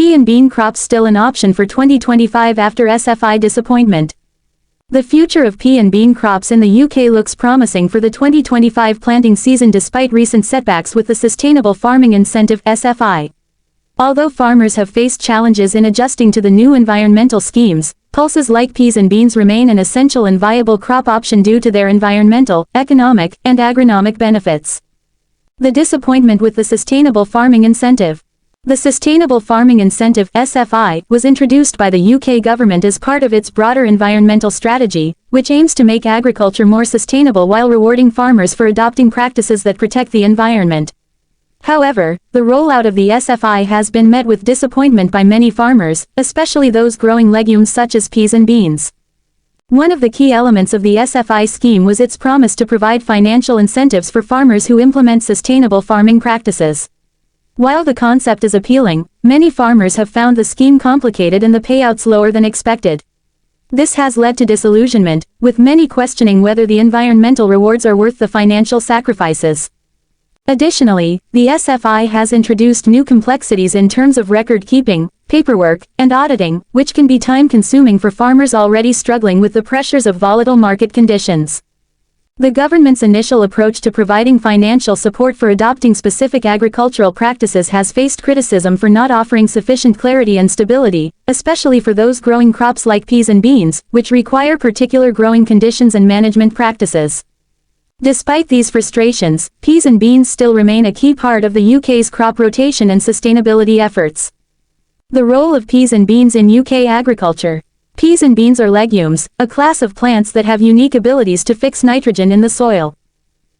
pea and bean crops still an option for 2025 after SFI disappointment? The future of pea and bean crops in the UK looks promising for the 2025 planting season despite recent setbacks with the Sustainable Farming Incentive (SFI). Although farmers have faced challenges in adjusting to the new environmental schemes, pulses like peas and beans remain an essential and viable crop option due to their environmental, economic, and agronomic benefits. The disappointment with the Sustainable Farming Incentive. The Sustainable Farming Incentive (SFI) was introduced by the UK government as part of its broader environmental strategy, which aims to make agriculture more sustainable while rewarding farmers for adopting practices that protect the environment. However, the rollout of the SFI has been met with disappointment by many farmers, especially those growing legumes such as peas and beans. One of the key elements of the SFI scheme was its promise to provide financial incentives for farmers who implement sustainable farming practices. While the concept is appealing, many farmers have found the scheme complicated and the payouts lower than expected. This has led to disillusionment, with many questioning whether the environmental rewards are worth the financial sacrifices. Additionally, the SFI has introduced new complexities in terms of record keeping, paperwork, and auditing, which can be time-consuming for farmers already struggling with the pressures of volatile market conditions. The government's initial approach to providing financial support for adopting specific agricultural practices has faced criticism for not offering sufficient clarity and stability, especially for those growing crops like peas and beans, which require particular growing conditions and management practices. Despite these frustrations, peas and beans still remain a key part of the UK's crop rotation and sustainability efforts. The role of peas and beans in UK agriculture. Peas and beans are legumes, a class of plants that have unique abilities to fix nitrogen in the soil.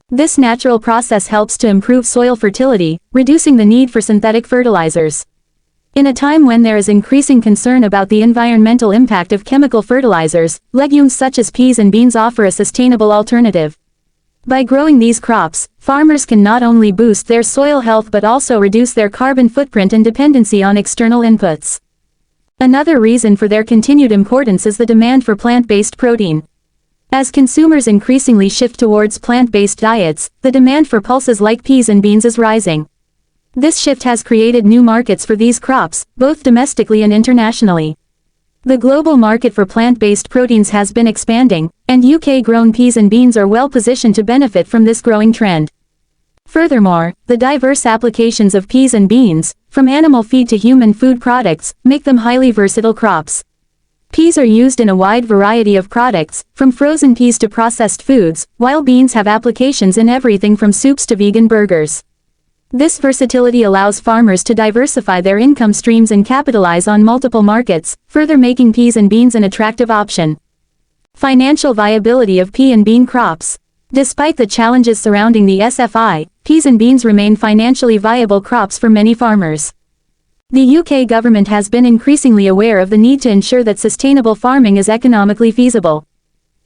This natural process helps to improve soil fertility, reducing the need for synthetic fertilizers. In a time when there is increasing concern about the environmental impact of chemical fertilizers, legumes such as peas and beans offer a sustainable alternative. By growing these crops, farmers can not only boost their soil health but also reduce their carbon footprint and dependency on external inputs. Another reason for their continued importance is the demand for plant-based protein. As consumers increasingly shift towards plant-based diets, the demand for pulses like peas and beans is rising. This shift has created new markets for these crops, both domestically and internationally. The global market for plant-based proteins has been expanding, and UK-grown peas and beans are well positioned to benefit from this growing trend. Furthermore, the diverse applications of peas and beans, from animal feed to human food products, make them highly versatile crops. Peas are used in a wide variety of products, from frozen peas to processed foods, while beans have applications in everything from soups to vegan burgers. This versatility allows farmers to diversify their income streams and capitalize on multiple markets, further making peas and beans an attractive option. Financial viability of pea and bean crops. Despite the challenges surrounding the SFI, peas and beans remain financially viable crops for many farmers. The UK government has been increasingly aware of the need to ensure that sustainable farming is economically feasible.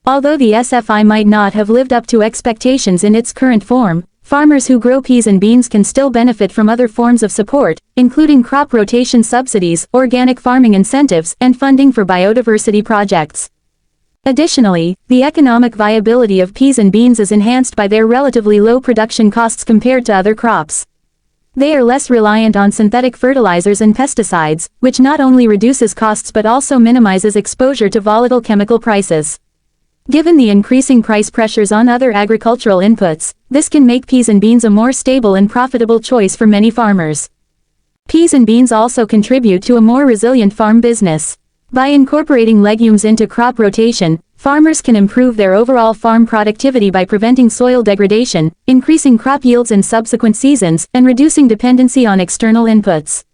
Although the SFI might not have lived up to expectations in its current form, farmers who grow peas and beans can still benefit from other forms of support, including crop rotation subsidies, organic farming incentives, and funding for biodiversity projects. Additionally, the economic viability of peas and beans is enhanced by their relatively low production costs compared to other crops. They are less reliant on synthetic fertilizers and pesticides, which not only reduces costs but also minimizes exposure to volatile chemical prices. Given the increasing price pressures on other agricultural inputs, this can make peas and beans a more stable and profitable choice for many farmers. Peas and beans also contribute to a more resilient farm business. By incorporating legumes into crop rotation, farmers can improve their overall farm productivity by preventing soil degradation, increasing crop yields in subsequent seasons, and reducing dependency on external inputs.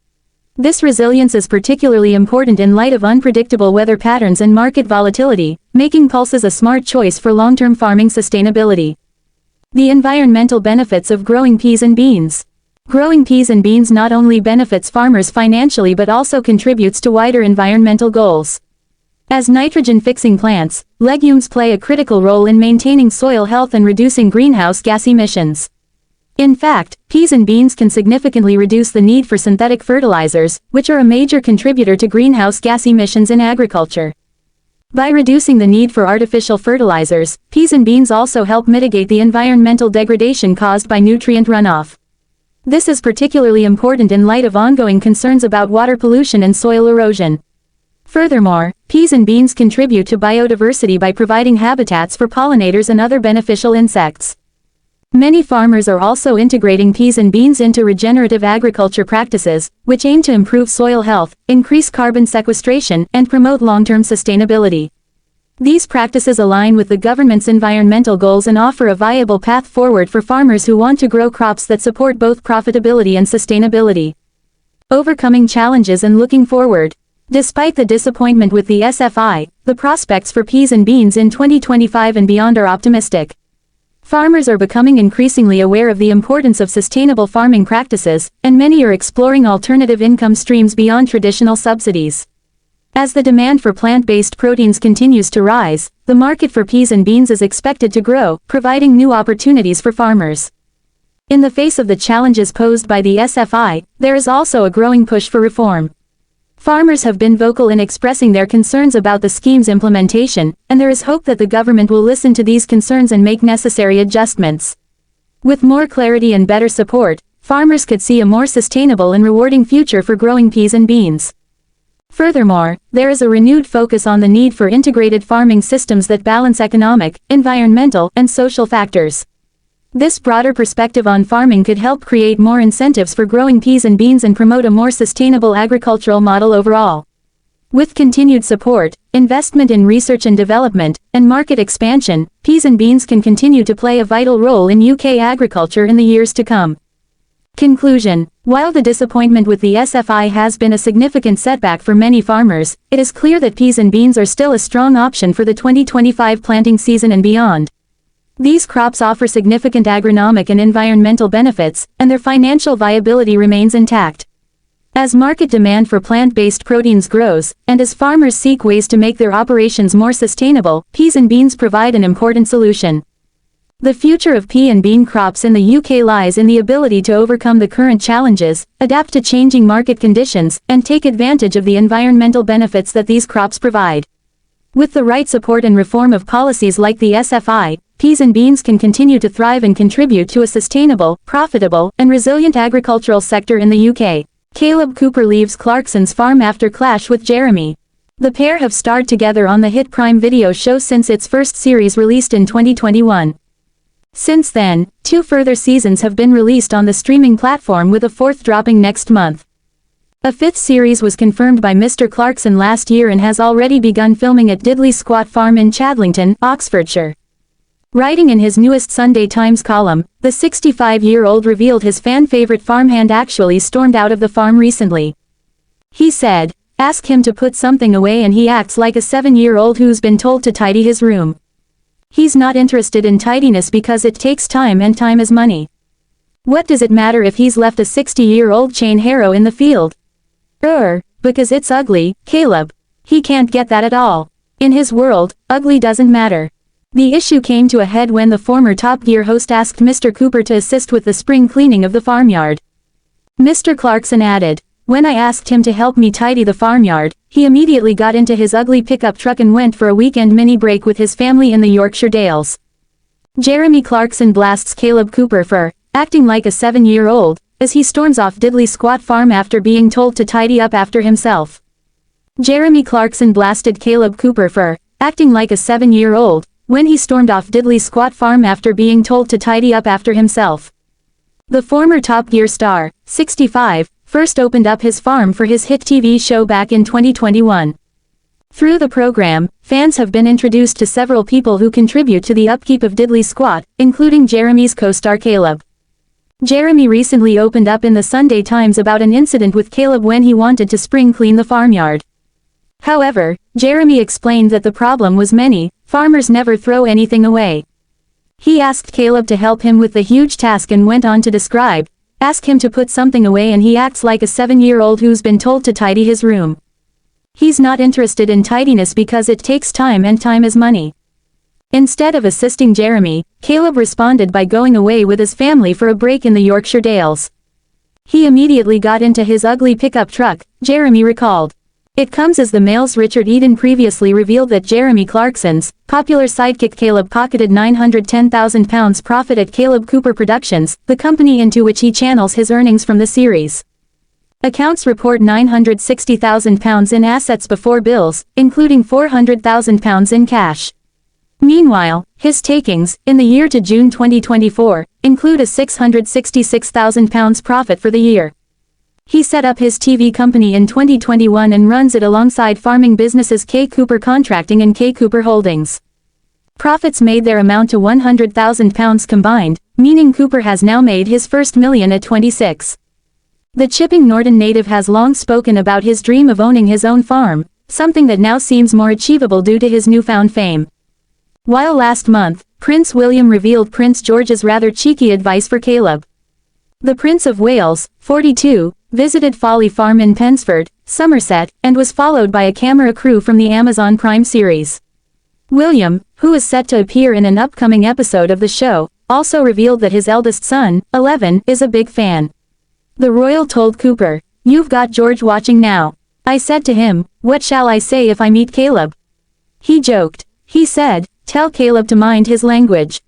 This resilience is particularly important in light of unpredictable weather patterns and market volatility, making pulses a smart choice for long-term farming sustainability. The environmental benefits of growing peas and beans. Growing peas and beans not only benefits farmers financially but also contributes to wider environmental goals. As nitrogen-fixing plants, legumes play a critical role in maintaining soil health and reducing greenhouse gas emissions. In fact, peas and beans can significantly reduce the need for synthetic fertilizers, which are a major contributor to greenhouse gas emissions in agriculture. By reducing the need for artificial fertilizers, peas and beans also help mitigate the environmental degradation caused by nutrient runoff. This is particularly important in light of ongoing concerns about water pollution and soil erosion. Furthermore, peas and beans contribute to biodiversity by providing habitats for pollinators and other beneficial insects. Many farmers are also integrating peas and beans into regenerative agriculture practices, which aim to improve soil health, increase carbon sequestration, and promote long-term sustainability. These practices align with the government's environmental goals and offer a viable path forward for farmers who want to grow crops that support both profitability and sustainability. Overcoming challenges and looking forward. Despite the disappointment with the SFI, the prospects for peas and beans in 2025 and beyond are optimistic. Farmers are becoming increasingly aware of the importance of sustainable farming practices, and many are exploring alternative income streams beyond traditional subsidies. As the demand for plant-based proteins continues to rise, the market for peas and beans is expected to grow, providing new opportunities for farmers. In the face of the challenges posed by the SFI, there is also a growing push for reform. Farmers have been vocal in expressing their concerns about the scheme's implementation, and there is hope that the government will listen to these concerns and make necessary adjustments. With more clarity and better support, farmers could see a more sustainable and rewarding future for growing peas and beans. Furthermore, there is a renewed focus on the need for integrated farming systems that balance economic, environmental, and social factors. This broader perspective on farming could help create more incentives for growing peas and beans and promote a more sustainable agricultural model overall. With continued support, investment in research and development, and market expansion, peas and beans can continue to play a vital role in UK agriculture in the years to come. Conclusion. While the disappointment with the SFI has been a significant setback for many farmers, it is clear that peas and beans are still a strong option for the 2025 planting season and beyond. These crops offer significant agronomic and environmental benefits, and their financial viability remains intact. As market demand for plant-based proteins grows, and as farmers seek ways to make their operations more sustainable, peas and beans provide an important solution. The future of pea and bean crops in the UK lies in the ability to overcome the current challenges, adapt to changing market conditions, and take advantage of the environmental benefits that these crops provide. With the right support and reform of policies like the SFI, peas and beans can continue to thrive and contribute to a sustainable, profitable, and resilient agricultural sector in the UK. Kaleb Cooper leaves Clarkson's farm after clash with Jeremy. The pair have starred together on the hit Prime Video show since its first series released in 2021. Since then, 2 further seasons have been released on the streaming platform, with a 4th dropping next month. A 5th series was confirmed by Mr. Clarkson last year and has already begun filming at Diddley Squat Farm in Chadlington, Oxfordshire. Writing in his newest Sunday Times column, the 65-year-old revealed his fan-favorite farmhand actually stormed out of the farm recently. He said, "Ask him to put something away and he acts like a 7-year-old who's been told to tidy his room. He's not interested in tidiness because it takes time and time is money. What does it matter if he's left a 60-year-old chain harrow in the field? Because it's ugly, Kaleb. He can't get that at all. In his world, ugly doesn't matter." The issue came to a head when the former Top Gear host asked Mr. Cooper to assist with the spring cleaning of the farmyard. Mr. Clarkson added, "When I asked him to help me tidy the farmyard, he immediately got into his ugly pickup truck and went for a weekend mini break with his family in the Yorkshire Dales." Jeremy Clarkson blasts Kaleb Cooper for acting like a 7-year-old, as he storms off Diddley Squat Farm after being told to tidy up after himself. Jeremy Clarkson blasted Kaleb Cooper for acting like a 7-year-old, when he stormed off Diddley Squat Farm after being told to tidy up after himself. The former Top Gear star, 65, first opened up his farm for his hit TV show back in 2021. Through the program, fans have been introduced to several people who contribute to the upkeep of Diddley Squat, including Jeremy's co-star Kaleb. Jeremy recently opened up in the Sunday Times about an incident with Kaleb when he wanted to spring clean the farmyard. However, Jeremy explained that the problem was many farmers never throw anything away. He asked Kaleb to help him with the huge task and went on to describe, "Ask him to put something away and he acts like a 7-year-old who's been told to tidy his room. He's not interested in tidiness because it takes time and time is money." Instead of assisting Jeremy, Kaleb responded by going away with his family for a break in the Yorkshire Dales. "He immediately got into his ugly pickup truck," Jeremy recalled. It comes as the Mail's Richard Eden previously revealed that Jeremy Clarkson's popular sidekick Kaleb pocketed £910,000 profit at Kaleb Cooper Productions, the company into which he channels his earnings from the series. Accounts report £960,000 in assets before bills, including £400,000 in cash. Meanwhile, his takings, in the year to June 2024, include a £666,000 profit for the year. He set up his TV company in 2021 and runs it alongside farming businesses K. Cooper Contracting and K. Cooper Holdings. Profits made there amount to £100,000 combined, meaning Cooper has now made his first million at 26. The Chipping Norton native has long spoken about his dream of owning his own farm, something that now seems more achievable due to his newfound fame. While last month, Prince William revealed Prince George's rather cheeky advice for Kaleb. The Prince of Wales, 42, visited Folly Farm in Pensford, Somerset, and was followed by a camera crew from the Amazon Prime series. William, who is set to appear in an upcoming episode of the show, also revealed that his eldest son, 11, is a big fan. The royal told Cooper, "You've got George watching now. I said to him, what shall I say if I meet Kaleb?" He joked. He said, "Tell Kaleb to mind his language."